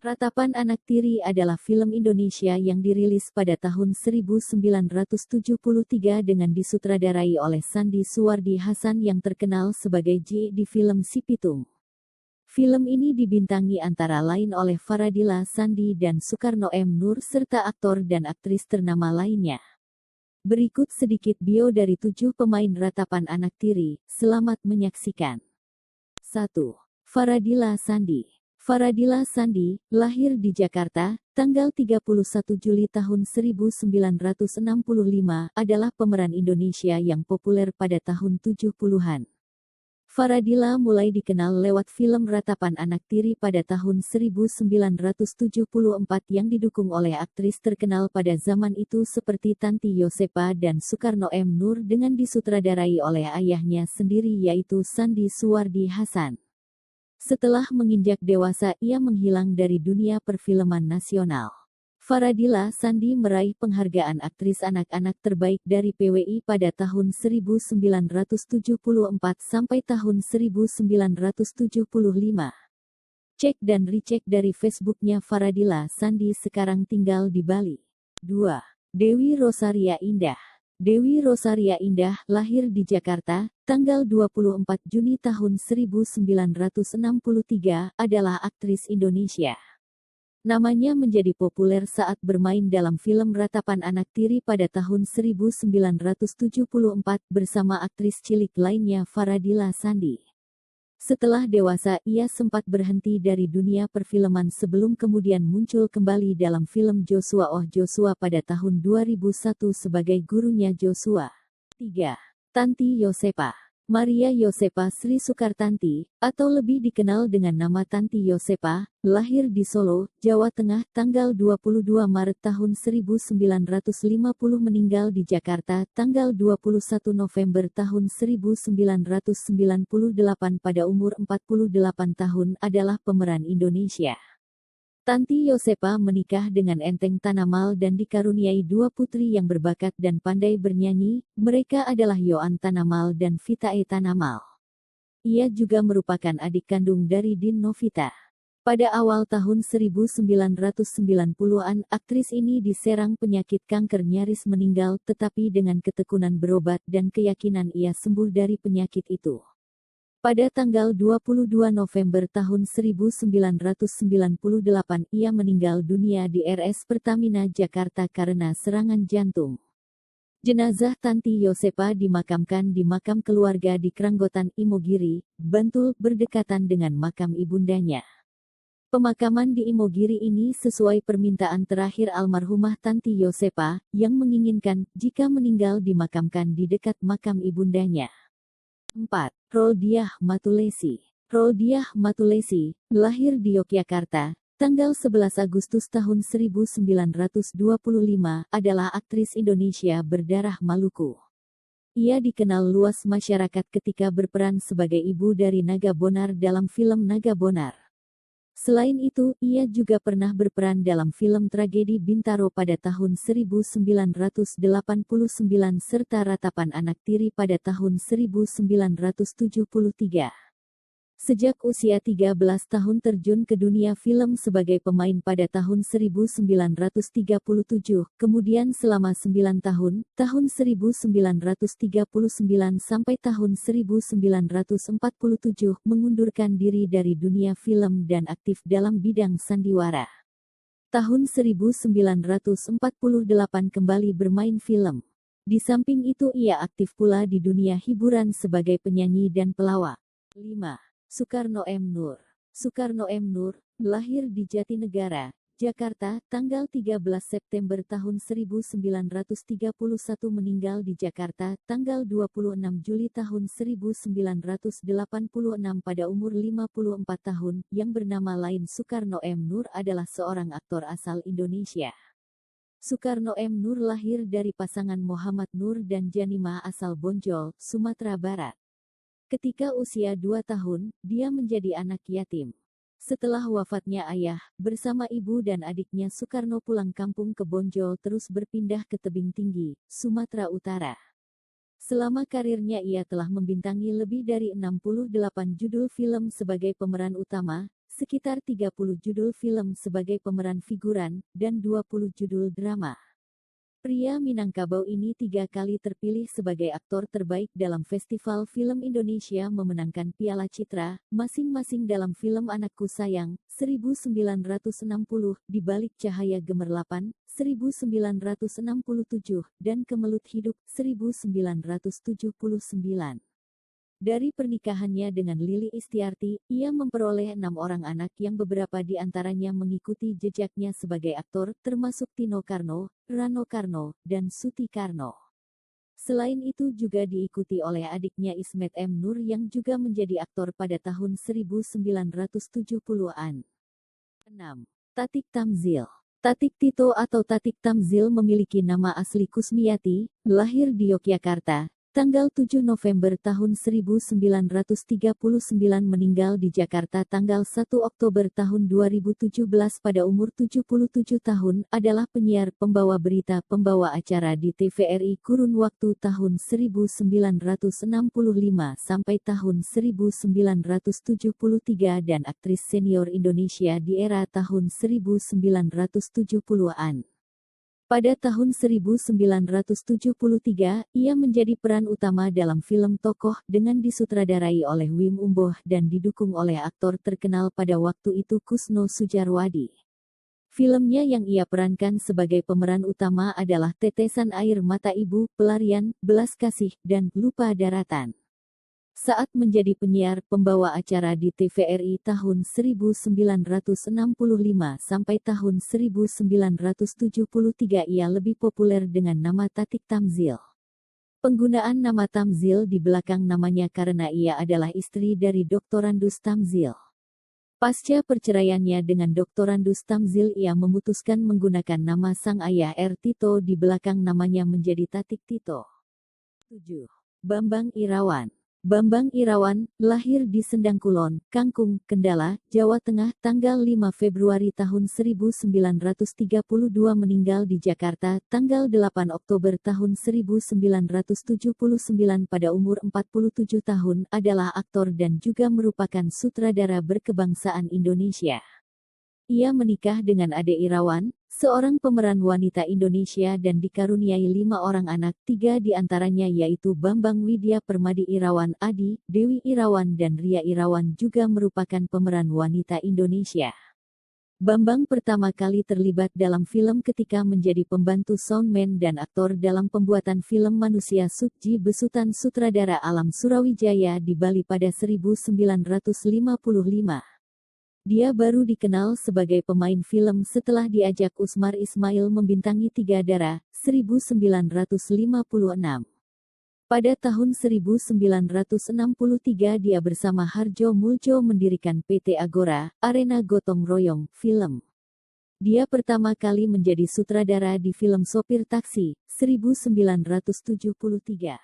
Ratapan Anak Tiri adalah film Indonesia yang dirilis pada tahun 1973 dengan disutradarai oleh Sandy Suwardi Hasan yang terkenal sebagai J di film Si Pitung. Film ini dibintangi antara lain oleh Faradila Sandi dan Soekarno M. Nur serta aktor dan aktris ternama lainnya. Berikut sedikit bio dari 7 pemain Ratapan Anak Tiri, selamat menyaksikan. 1. Faradila Sandi. Faradila Sandi, lahir di Jakarta, tanggal 31 Juli tahun 1965, adalah pemeran Indonesia yang populer pada tahun 70-an. Faradila mulai dikenal lewat film Ratapan Anak Tiri pada tahun 1974 yang didukung oleh aktris terkenal pada zaman itu seperti Tanti Yosepa dan Soekarno M. Nur dengan disutradarai oleh ayahnya sendiri yaitu Sandy Suwardi Hasan. Setelah menginjak dewasa ia menghilang dari dunia perfilman nasional. Faradila Sandi meraih penghargaan aktris anak-anak terbaik dari PWI pada tahun 1974 sampai tahun 1975. Cek dan recek dari Facebooknya Faradila Sandi sekarang tinggal di Bali. 2. Dewi Rosaria Indah. Dewi Rosaria Indah lahir di Jakarta, tanggal 24 Juni tahun 1963, adalah aktris Indonesia. Namanya menjadi populer saat bermain dalam film Ratapan Anak Tiri pada tahun 1974 bersama aktris cilik lainnya Faradila Sandi. Setelah dewasa ia sempat berhenti dari dunia perfilman sebelum kemudian muncul kembali dalam film Joshua Oh Joshua pada tahun 2001 sebagai gurunya Joshua. 3. Tanti Yosepa. Maria Yosepa Sri Sukartanti, atau lebih dikenal dengan nama Tanti Yosepa, lahir di Solo, Jawa Tengah, tanggal 22 Maret tahun 1950 meninggal di Jakarta, tanggal 21 November tahun 1998 pada umur 48 tahun adalah pemeran Indonesia. Tanti Yosepa menikah dengan Enteng Tanamal dan dikaruniai 2 putri yang berbakat dan pandai bernyanyi, mereka adalah Yoan Tanamal dan Vitae Tanamal. Ia juga merupakan adik kandung dari Din Novita. Pada awal tahun 1990-an, aktris ini diserang penyakit kanker nyaris meninggal tetapi dengan ketekunan berobat dan keyakinan ia sembuh dari penyakit itu. Pada tanggal 22 November tahun 1998 ia meninggal dunia di RS Pertamina Jakarta karena serangan jantung. Jenazah Tanti Yosepa dimakamkan di makam keluarga di Kranggotan Imogiri, Bantul berdekatan dengan makam ibundanya. Pemakaman di Imogiri ini sesuai permintaan terakhir almarhumah Tanti Yosepa, yang menginginkan jika meninggal dimakamkan di dekat makam ibundanya. 4. Roldiah Matulesi. Roldiah Matulesi, lahir di Yogyakarta, tanggal 11 Agustus tahun 1925, adalah aktris Indonesia berdarah Maluku. Ia dikenal luas masyarakat ketika berperan sebagai ibu dari Naga Bonar dalam film Naga Bonar. Selain itu, ia juga pernah berperan dalam film tragedi Bintaro pada tahun 1989 serta Ratapan Anak Tiri pada tahun 1973. Sejak usia 13 tahun terjun ke dunia film sebagai pemain pada tahun 1937, kemudian selama 9 tahun, tahun 1939 sampai tahun 1947, mengundurkan diri dari dunia film dan aktif dalam bidang sandiwara. Tahun 1948 kembali bermain film. Di samping itu ia aktif pula di dunia hiburan sebagai penyanyi dan pelawak. 5. Soekarno M. Nur. Soekarno M. Nur, lahir di Jatinegara, Jakarta, tanggal 13 September tahun 1931 meninggal di Jakarta, tanggal 26 Juli tahun 1986 pada umur 54 tahun, yang bernama lain Soekarno M. Nur adalah seorang aktor asal Indonesia. Soekarno M. Nur lahir dari pasangan Muhammad Nur dan Janimah asal Bonjol, Sumatera Barat. Ketika usia 2 tahun, dia menjadi anak yatim. Setelah wafatnya ayah, bersama ibu dan adiknya Soekarno pulang kampung ke Bonjol terus berpindah ke tebing tinggi, Sumatera Utara. Selama karirnya ia telah membintangi lebih dari 68 judul film sebagai pemeran utama, sekitar 30 judul film sebagai pemeran figuran, dan 20 judul drama. Pria Minangkabau ini 3 kali terpilih sebagai aktor terbaik dalam Festival Film Indonesia memenangkan Piala Citra, masing-masing dalam film Anakku Sayang, 1960, Di Balik Cahaya Gemerlapan, 1967, dan Kemelut Hidup, 1979. Dari pernikahannya dengan Lili Istiarti, ia memperoleh 6 orang anak yang beberapa di antaranya mengikuti jejaknya sebagai aktor, termasuk Tino Karno, Rano Karno, dan Suti Karno. Selain itu juga diikuti oleh adiknya Ismet M. Nur yang juga menjadi aktor pada tahun 1970-an. 6. Tatik Tamzil. Tatik Tito atau Tatik Tamzil memiliki nama asli Kusmiati, lahir di Yogyakarta. Tanggal 7 November tahun 1939 meninggal di Jakarta tanggal 1 Oktober tahun 2017 pada umur 77 tahun, adalah penyiar, pembawa berita, pembawa acara di TVRI kurun waktu tahun 1965 sampai tahun 1973 dan aktris senior Indonesia di era tahun 1970-an. Pada tahun 1973, ia menjadi peran utama dalam film Tokoh dengan disutradarai oleh Wim Umboh dan didukung oleh aktor terkenal pada waktu itu Kusno Sujarwadi. Filmnya yang ia perankan sebagai pemeran utama adalah Tetesan Air Mata Ibu, Pelarian, Belas Kasih, dan Lupa Daratan. Saat menjadi penyiar, pembawa acara di TVRI tahun 1965 sampai tahun 1973 ia lebih populer dengan nama Tatik Tamzil. Penggunaan nama Tamzil di belakang namanya karena ia adalah istri dari Doktorandus Tamzil. Pasca perceraiannya dengan Doktorandus Tamzil ia memutuskan menggunakan nama sang ayah R. Tito di belakang namanya menjadi Tatik Tito. 7. Bambang Irawan. Bambang Irawan, lahir di Sendangkulon, Kangkung, Kendala, Jawa Tengah, tanggal 5 Februari tahun 1932 meninggal di Jakarta, tanggal 8 Oktober tahun 1979 pada umur 47 tahun, adalah aktor dan juga merupakan sutradara berkebangsaan Indonesia. Ia menikah dengan Ade Irawan, seorang pemeran wanita Indonesia dan dikaruniai 5 orang anak, 3 di antaranya yaitu Bambang Widya Permadi Irawan Adi, Dewi Irawan dan Ria Irawan juga merupakan pemeran wanita Indonesia. Bambang pertama kali terlibat dalam film ketika menjadi pembantu soundman dan aktor dalam pembuatan film Manusia Sukji besutan sutradara Alam Surawijaya di Bali pada 1955. Dia baru dikenal sebagai pemain film setelah diajak Usmar Ismail membintangi Tiga Dara, 1956. Pada tahun 1963 dia bersama Harjo Muljo mendirikan PT Agora, Arena Gotong Royong, Film. Dia pertama kali menjadi sutradara di film Sopir Taksi, 1973.